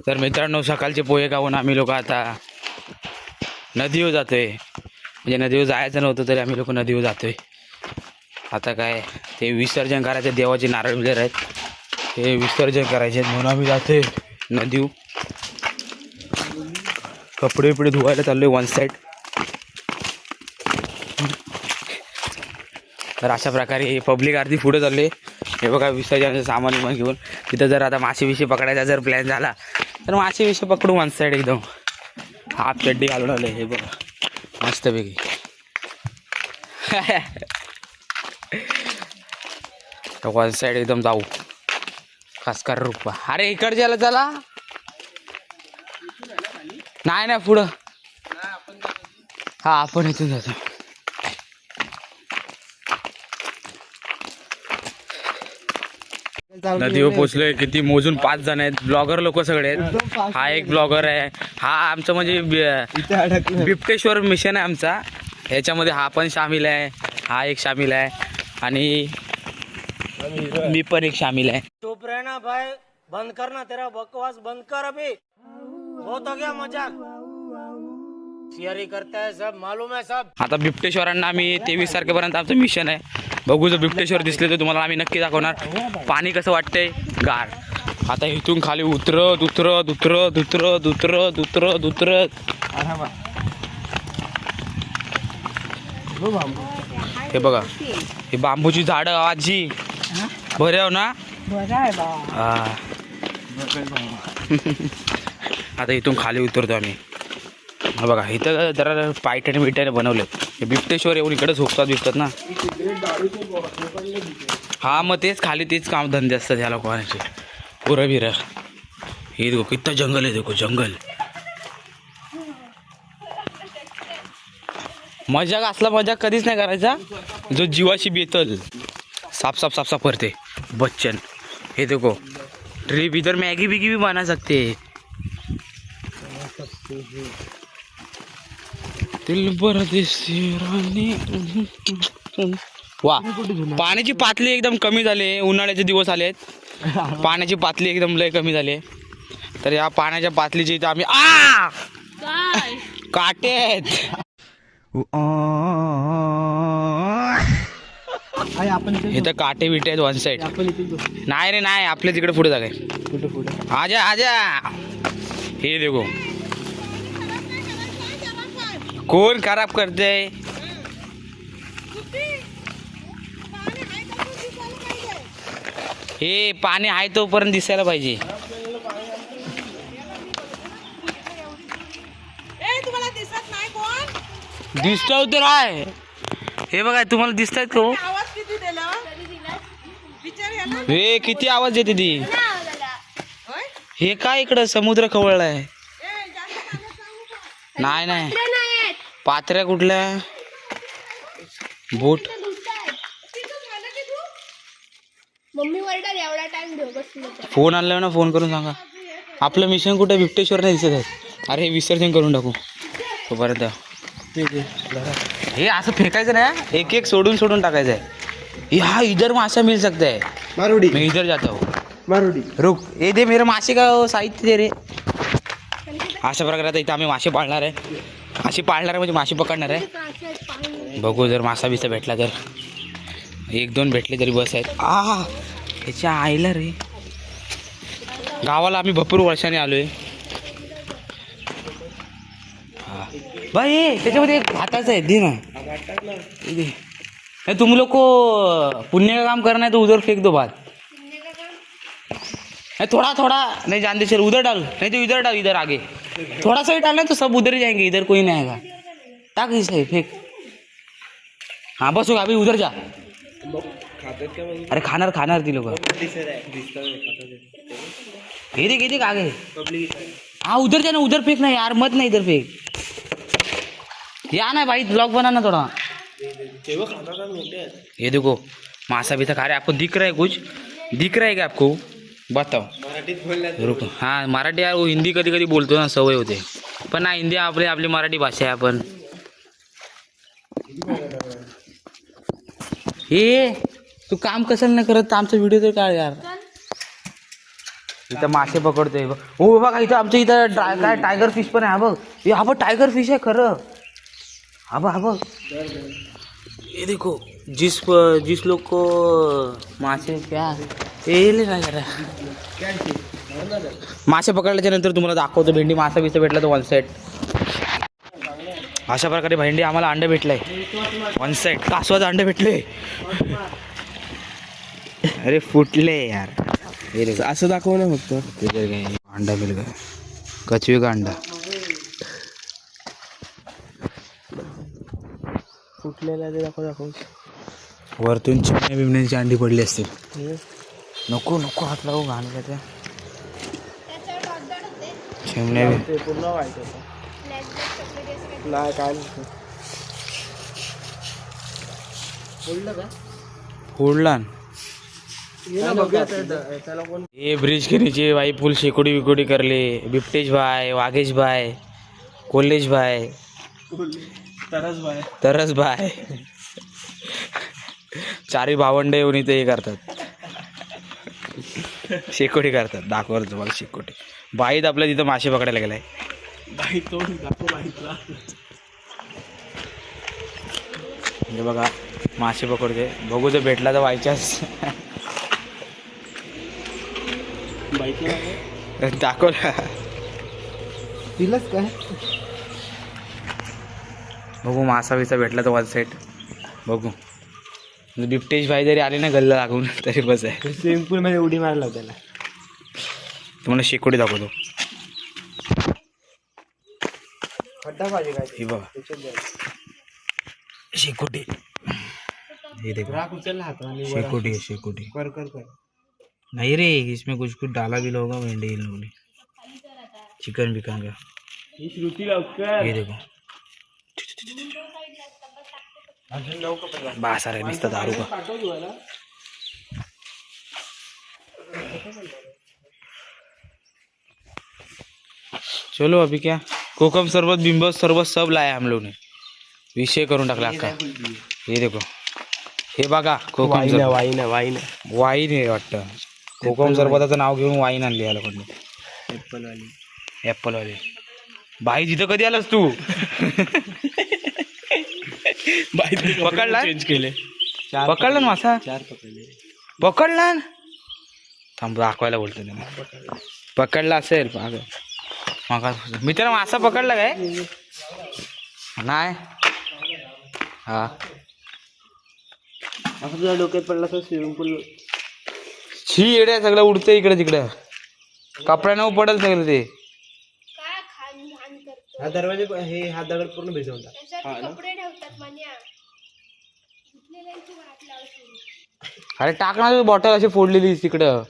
तर मित्रांनो, सकाळचे पोहे खाऊन आम्ही लोक आता नदीवर जातोय. म्हणजे नदीवर जायचं नव्हतं तरी आम्ही लोक नदीवर जातोय. आता काय ते विसर्जन करायचे, देवाचे नारळ वगैरे आहेत ते विसर्जन करायचे म्हणून आम्ही जातोय नदीवर. कपडे बिपडे धुवायला चाललोय वन साईड. तर अशा प्रकारे पब्लिक आरती पुढे चालले. हे बघा विसर्जनाचं सामान विमान घेऊन. तिथं जर आता मासे विषय पकडायचा जर प्लॅन झाला तर मासे विषय पकडू वन साईड एकदम. हाफ चड्डी घालून आले हे बघा मस्तपैकी. वन साईड एकदम जाऊ खासकर रुपा. अरे इकडच्याला चला. नाही ना पुढं. हा आपण इथून जातो. नदीवर पोचलोय. किती मोजून 5 जण आहेत. ब्लॉगर लोक सगळे आहेत. हा एक ब्लॉगर आहे. हा आमचं म्हणजे बिबटेश्वर मिशन आहे आमचा. ह्याच्यामध्ये हा पण सामील आहे. हा एक सामील आहे आणि मी पण एक सामील आहे. चुप रहना भाई, बंद करना तेरा बकवास, बंद कर अभी. हो तो गया मजाक. शेअरी करता है सब, मालूम है सब. आता बिबटेश्वरांना आम्ही 23 तारखेपर्यंत आमचं मिशन आहे. बघू जर बिबटेश्वर दिसले तर तुम्हाला आम्ही नक्की दाखवणार. पाणी कसं वाटतंय गार. आता इथून खाली उतरत उतरत उतरत उतरत उतरत उतरत उतरत हे बघा हे बांबूची झाडं आजी बरे ना. आता इथून खाली उतरतो आम्ही. हा बघा इथं जरा पायट्याने बिट्याने बनवले. हे बिबटेश्वर येऊन इकडे झोपतात बिपतात ना. हा मग तेच खाली तेच काम धंदे असतात ह्या लोकांचे. पुरं बिरं हे देखो कितना जंगल आहे. देखो जंगल. मजाक असला मजाक कधीच नाही करायचा जो जीवाशी बेतल. साफ साफ साफ साफ करते बच्चन. हे देखो ट्रिप इधर मैगी बिगी भी बना सकते. दिल परदेसी राणी. वा पाण्याची पातळी एकदम कमी झाली. उन्हाळ्याचे दिवस आले आहेत. पाण्याची पातळी एकदम लय कमी झाली. तर या पाण्याच्या पातळीची इथं आम्ही काटे आहेत. इथं काटे बिटे आहेत वन साईड. नाही रे नाही आपल्या तिकडे पुढे जागा आहे. आजा आजा. हे देखो कोण खराब करते. हे पाणी आहे तोपर्यंत दिसायला पाहिजे. दिसतो तर आहे. हे बघा तुम्हाला दिसत आहेत का. हे किती आवाज देते ती. हे काय इकडं समुद्र खवळलाय. नाही नाही पात्र्या कुठल्या बोट. फोन आणला ना फोन करून सांगा. आपलं मिशन कुठे बिबटेश्वर नाही दिसत आहे. अरे विसर्जन करून टाकू तोपर्यंत. हे असं फेकायचं नाही. एक एक सोडून सोडून टाकायचं आहे. हा इधर मासा मिल सकता है. मारुडी मैं इधर जाता हूँ. मारुडी रुक ये दे मेरे मासे का साहित्य दे रे. अशा प्रकारे आता इथं आम्ही मासे पाळणार आहे. मासे पाळणार आहे म्हणजे मासे पकडणार आहे. बघू जर मासा बिसा भेटला तर. 1-2 भेटले तरी बस आहेत. ह्याच्या आईला रे. गावाला आम्ही भरपूर वर्षाने आलोय. भाई त्याच्यामध्ये एक भाताचं आहे दे ना. तुम लोग को पुण्य का काम करना है तो उधर फेंक दो भात. थोड़ा थोड़ा नहीं जानते चल उधर डाल. नहीं तो इधर डाल. इधर आगे थोड़ा सा ही डालना तो सब उधर ही जाएंगे. इधर कोई नहीं आएगा. टाक इसे फेंक. हाँ बस होगा. अभी उधर जा. अरे खानार खानार ती लोग. हे देख आगे. हाँ उधर जाना. उधर फेंक ना यार. मत ना इधर फेंक. या ना भाई ब्लॉग बनाना थोड़ा. ये देखो मासा भी था खा रहे. आपको दिख रहा है कुछ. दिख रहा है क्या आपको बताओ. रुको. हाँ मराठी यार. वो हिंदी कधी कधी बोलतो ना सवय होते. पण ना हिंदी आपली मराठी भाषा आहे. आपण हे तू काम कशाला नाही करत आमचा व्हिडिओ तर काढ यार. इथं मासे पकडतोय बघ. हो बघा इथं आमच्या इथं काय टायगर फिश पण आहे. हा बघ हा बघ टायगर फिश आहे खरं. हा बघ ये देखो जिस लोग को मासे क्या ले ना जरा मासे पकडल्याच्या नंतर तुम्हाला दाखवतो. भेंडी मासा बिसा भेटला तर 1 सेट. अशा प्रकारे भेंडी आम्हाला अंडे भेटलंय 1 सेट. कासवाचं अंडे भेटले. अरे फुटले यार. असं दाखव ना फक्त. अंडा मिल गया कछुए का अंडा. फुटलेला ते दाखव. वरतून चिमण्या बिमण्यांची अंडी पडली असतील. नको हात लावू घाण का त्या चिमण्या ते पूर्ण व्हायचं होतं. नाही काय नसतं. फोडला. त्याला कोण ये ब्रिज के नीचे भाई पुल शेकोड़ी विकोड़ी कर ले. बिपटेश भाई, वागेश भाई, कोल्हेश भाई, तरस भाई चारी भावंडे येऊन इथे हे करतात. शेकोटी करतात. दाखवत तुम्हाला शेकोटी. बाईत आपल्या तिथं मासे पकडायला गेलाय. बाई तो दाखव बाईतला. म्हणजे बघा मासे पकडते. बघू जर भेटला तर बायचान्स बाईतला दाखवला. दिलंच काय. बघू मासा बिसा भेटला तर 1 सेट. बघू बिपटेश भाई जरी आले ना गल्ला लागून तरी बस आहे. स्विमिंग पूल मध्ये उडी मारला त्याला. तुम्हाला शेकोटी दाखवतो. खड्डा पाहिजे काय. हे बघा शेकोटी. ये देखो राख उचलला हाताने. शेकोटी है शेकोटी. कर नहीं रे इसमें कुछ डाला भी होगा भेंडी इन लोगों ने. चिकन बिकन का. ही श्रुती लवकर. ये देखो अजून लवकर बासा रे नुसतं दारू का. पाठव तुम्हाला. चलो अभी क्या कोकम शरबत बिम्बस शरबत सब लाया हम लोग ने. विषय करून टाकला अक्का. हे देखो हे बघा कोकम सरबत. वाईन वाईन आहे वाटतं. कोकम सरबताचं नाव घेऊन वाईन आणली या लोकांनी. ॲपलवाले. बाई तिथं कधी आलास तू. पकडला चेंज केले. पकडला ना मासा. 4 पकडले. पकडला ना. थांब दाखवायला बोलतो त्यांना. पकडला असेल मग मी त्याला मासा पकडला काय नाही. हा असं तुझ्या डोक्यात पडला तर स्विमिंग पूल. छी येड्या सगळं उडतं इकडे तिकडं. कपड्यानं पडेल सगळं ते. हा दरवाजे हे हा दगड पूर्ण भिजवून टाक. अरे टाक ना बॉटल अशी फोडलेली तिकडं.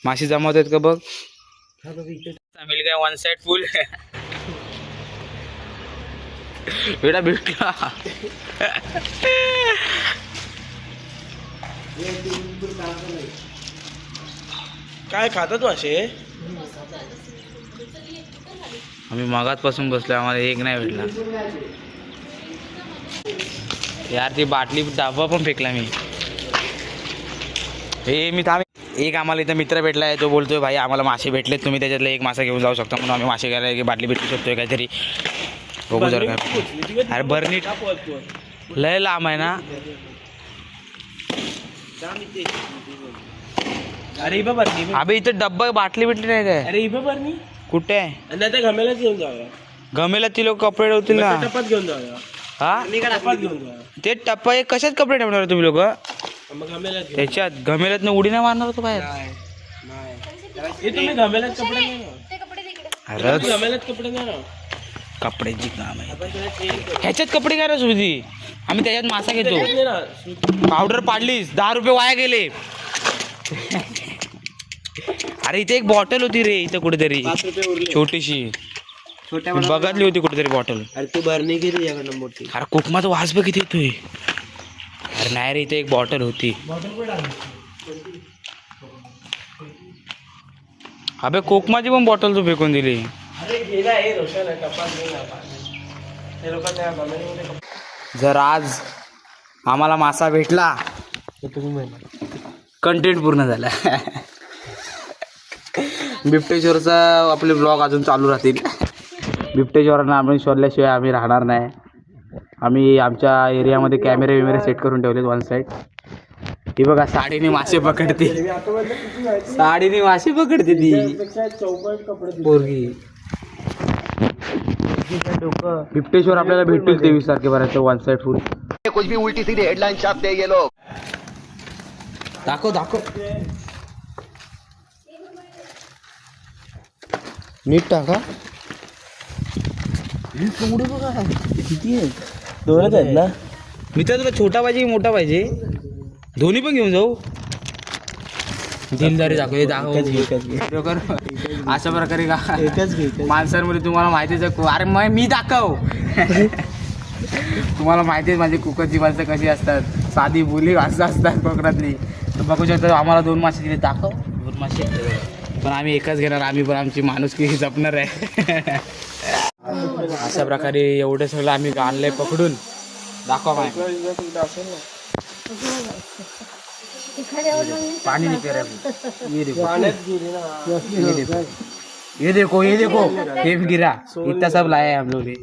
माशी जमवत आहेत का बघ. मिल गया 1 सेट फुल. बेटा भेटला. काय खातात असे. आम्ही मगाचपासून बसलो आम्हाला एक नाही भेटला यार. ती बाटली डबा पण फेकला मी. हे मी थांब. एक आम्हाला इथं मित्र भेटला आहे. तो बोलतोय भाई आम्हाला मासे भेटलेत तुम्ही त्याच्यातलं एक मासा घेऊन जाऊ शकता. म्हणून आम्ही मासे घ्यायला एक बाटली भेटू शकतोय काहीतरी. बघू जर काय. अरे बर्नी लय लांब आहे ना. अरे इबा बरनी. अबे इथं डब्बा बाटली भेटली नाही काय. अरे इबा बरनी कुठे आहे. नाही तर घमेलाच घेऊन जाऊया. गमेला ती लोक कपडे ठेवतील ना. टपात घेऊन जाऊया. हा टपात घेऊन जाऊया. ते टप्पा एक कशात कपडे ठेवणार तुम्ही लोक. मग घमेलाच घेऊन. त्याच्यात गमेल्यात उडी नाही मारणार तो बाहेर. हे तुम्ही घमेलाच कपडे नाही ना. अरे घमेलाच कपडे नाही ना. कपड्याची काम आहे. ह्याच्यात कपडे काय रे सुधी. आम्ही त्याच्यात मासा घेतो. पावडर पाडलीस 10 रुपये वाया गेले. अरे इथे एक बॉटल होती रे इथं कुठेतरी 5 रुपये उरले. छोटीशी छोट्या बघतली होती कुठेतरी बॉटल. अरे तू बरणी घे तुझ्याकडनं मोठी. अरे कोकमाचा वास बघ किती येतोय. अरे नाही रे इथे एक बॉटल होती. अबे कोकमाची पण बॉटल तू फेकून दिली. अरे गेला हे रोशन टपात गेला. हे लोक त्या घमेल्यामध्ये. जर आज आम्हाला मासा भेटला कंटेंट पूर्ण झाला. बिबटेश्वरचा आपले ब्लॉग अजून चालू राहतील. बिबटेश्वरांना आम्ही शोधल्याशिवाय आम्ही राहणार नाही. आम्ही आमच्या एरियामध्ये कॅमेरे वगैरे सेट करून ठेवलेत वन साईड. ही बघा साडीने मासे पकडते. साडीने मासे पकडते ती पोरगी. बिबटेश्वर आपल्याला भेटतील 23 तारखेपर्यंत वन साईड फुल. कुछ भी उल्टी सीधी हेडलाइन छापते ये लोग. दाखव दाखव. नीट टाका. किती आहे? दोनच आहेत ना. मित्र तुला छोटा पाहिजे की मोठा पाहिजे? दोन्ही पण घेऊन जाऊ. दिलदारी दाखव. दाखव कर. अशा प्रकारे का एकच घे. माणसांमध्ये तुम्हाला माहितीच आहे. अरे मग मी दाखव. तुम्हाला माहिती आहे माझी कुकरची माणसं कशी असतात. साधी बोली असं असतात कोकणातली. तर बघू शकता आम्हाला 2 मासे दिले. दाखव 2 मासे. पण आम्ही एकच घेणार. आम्ही पण आमची माणुसकी जपणार आहे. अशा प्रकारे एवढं सगळं आम्ही आणलंय पकडून. दाखवा माय. पानी नहीं पी रहा. ये देखो ये देखो ये देखो ये भी गिरा. इतना सब लाया है हम लोग ने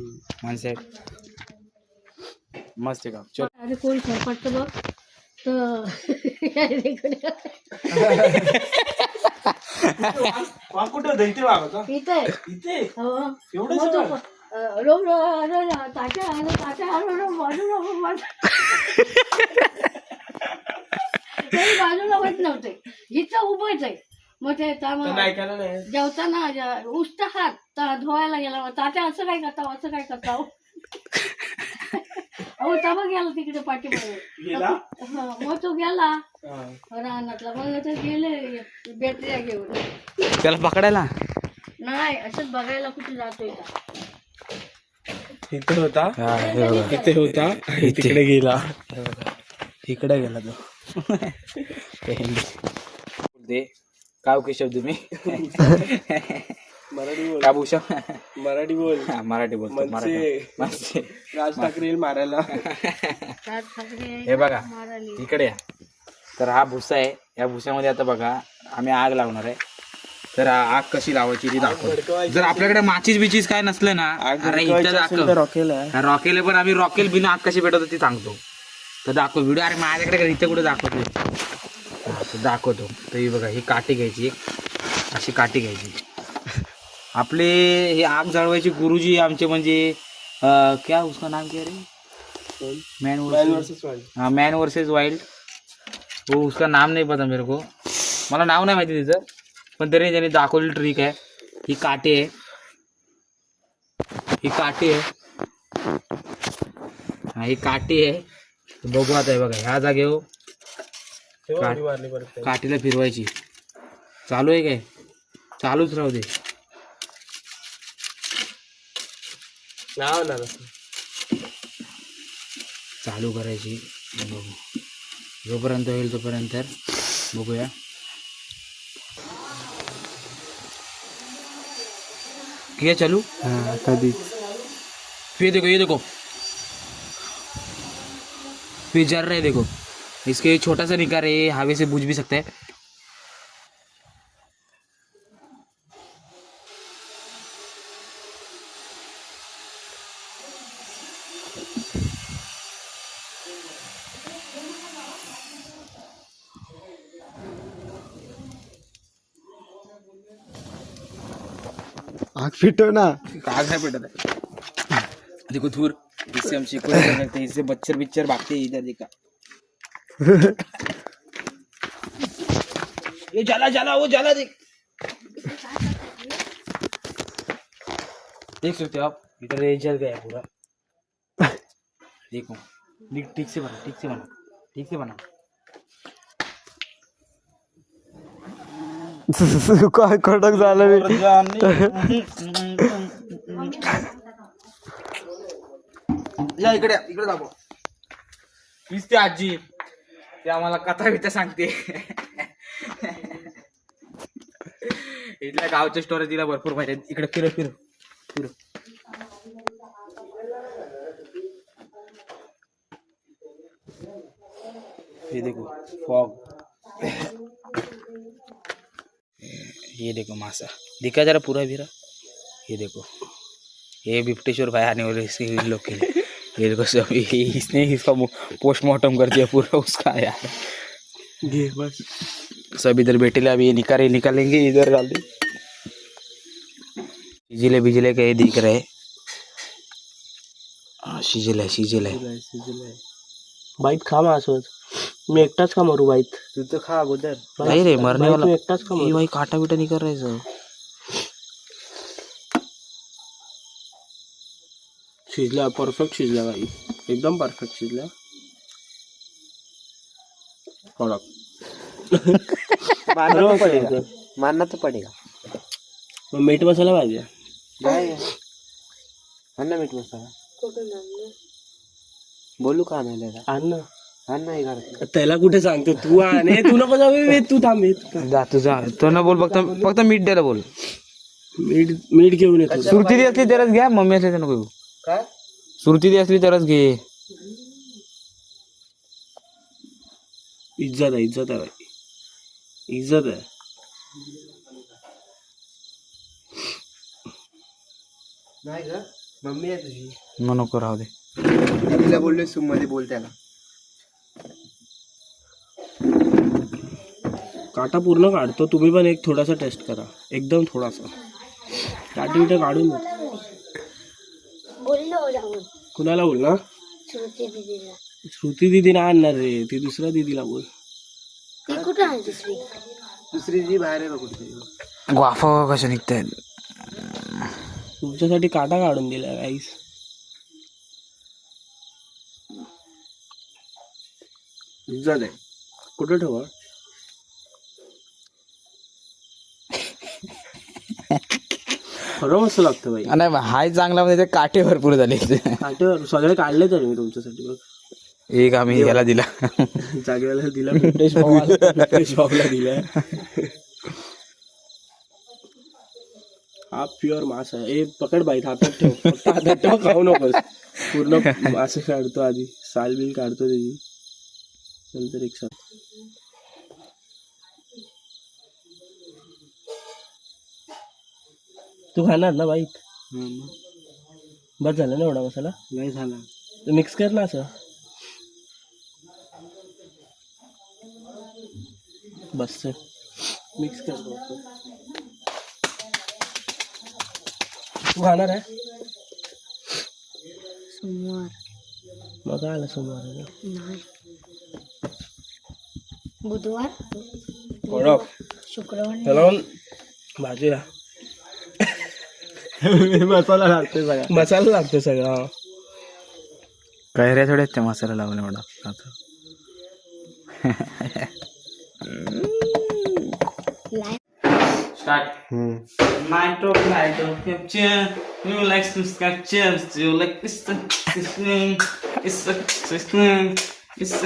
वन साइड. मस्त है काम. चल अरे कोण सरपटतं बघ कुठं दैत्य वागत इथे इथे हो एवढं ताट्या बाजूला होत नव्हते. इथं उभंच आहे. मग ते जेवताना उष्ट हात धुवायला गेला. तात्या असं काय करता असं काय करता अहो तबा गेला तिकडे पाठीमागे. मग तो गेला रानातला. मग ते गेले बॅटऱ्या घेऊन. त्याला पकडायला नाही असंच बघायला कुठे जातोय का. इथे होता. इथे होता. तिकडे गेला. इकडे गेला तो. दे काय ओके शब्द मी मराठी बोल. काय भूषण मराठी बोल. मराठी बोलतो. मराठी. राज ठाकरे मारायला. हे बघा इकडे या. तर हा भुसा आहे. या भुसामध्ये आता बघा आम्ही आग लावणार आहे. तर आग कशी लावायची ती दाखव. जर आपल्याकडे माचीस बिचीस काय नसलं ना अरे इथं दाखव. रॉकेल पण आम्ही रॉकेल बिना आग कशी भेटवतो ती सांगतो. तर दाखव व्हिडिओ. अरे माझ्याकडे इथे कुठे दाखवतो. दाखवतो. तर ही बघा ही काठी घ्यायची. अशी काठी घ्यायची. आपले हे आग जळवायचे गुरुजी आमचे म्हणजे क्या उसका नाम क्या रे. Man versus wild. वो उसका नाम नहीं पता मेरे को. मला नाव नाही माहिती तिचं. पण तरी त्यांनी दाखवली ट्रिक आहे. ही काठी आहे. ही काठी आहे. ही काठी आहे. बघू आता हे बघा ह्या जागेवर काठीला फिरवायची. चालू आहे काय. चालूच राहू दे. चालू करायची. बघू जोपर्यंत होईल तोपर्यंत बघूया. क्या चालू कधी फिर देखो ये देखो फिर जल रहा है. देखो इसके छोटा सा निकार है. ये हवा से बुझ भी सकता है. आग फिटो ना. आग नहीं पेटा था. देखो धूर. इससे हम शिकवण कर सकते हैं. इससे बच्चर बिच्चर भागते इधर. देखा ये जला जला वो जला. देख सकते हो आप इधर ये जल गया पूरा. देखो ठीक से बना. ठीक से बना. ठीक से बना. काय कडक झालं मी. या इकडे इकडे दाखव. हीच ती आजी. ते आम्हाला कथा बिथा सांगते. इथल्या गावच्या स्टोरी तिला भरपूर माहिती आहे. इकडे फिर फिर फिर. ये देखो फॉग, ये देखो मासा दिखा जरा पूरा भीरा, ये देखो ये बिप्टेश्वर भाई आने वाले इसके इन लोग के लिए, ये देखो सब इसने इसका पोस्टमार्टम कर दिया पूरा उसका यार। ये बस सब इधर बैठे ले, अभी ये निकालेंगे इधर डाल दे। शिजिले के ये दिख रहे, शिजिल है। बाईत खा मासोच, मी एकटाच का मरू बाईत? तू तो खा अगोदर, नाही रे मरने वाला एकटाच का ये भाई काटा बिटा नहीं कर रहे सब। शिजला, परफेक्ट शिजला भाई, एकदम परफेक्ट शिजला। मानना तो पडेगा। मग मीठ मसाला पाहिजे, अन्ना मीठ मसाला बोलू का आणायला? आण ना घरात त्याला कुठे सांगतो तू आण, तू नको जाऊ, तू थांब, जा तू जा, तो ना बोल, फक्त मीठ द्यायला बोल। मीठ घेऊन येतो। सुरती दी असली तरच घ्या, मम्मी असली तर नको घेऊ। काय सुरती दी असली तरच घे। इज्जत आहे भाई, इज्जत आहे। नाही ग, मम्मी आहे तुझी, मग नको राहू दे। तिला बोलले सूम मध्ये बोल त्याला। काटा पूर्ण काढतो, तुम्ही पण एक थोडासा टेस्ट करा, एकदम थोडासा काटे बिटे काढून दे। कुणाला बोल ना? श्रुती दिदीने आणणार रे, ती दुसऱ्या दिदीला बोल। दुसरी जी बाहेर आहे कुठे, वाफा कशा निघतायत? तुमच्यासाठी काटा काढून दिला गाईस। इज्जत आहे, कुठं ठेवा? खरं मस्त लागतं बाई। नाही हाय चांगला, म्हणजे काटे भरपूर झाले, काटे सगळे काढले तर मी तुमच्यासाठी बघ। एक आम्ही याला दिला, जागेला दिला, पिंटेश भाऊला दिला। हा प्युअर मास आहे। ए पकड बाई, हातात ठेव, फक्त हातात ठेव, खाऊ नकोस। पूर्ण मासे काढतो आधी, साल बिल काढतो त्याची, नंतर एक साथ। तू खाणार ना बाई? बस झालं ना एवढा मसाला? नाही झाला, मिक्स कर ना असं, बस मिक्स कर। तू खाणार आहे? सोमवार मग काय आलं सोमवार? नाही, बुधवार, शुक्रवार त्याला भाजीला मसाला लागतो सगळा, मसाला लागतो सगळा। कैऱ्या थोड्या त्या मसाला लावला एवढा आता। Start. Night of capture. You like some captures? You like this thing? This thing? It's a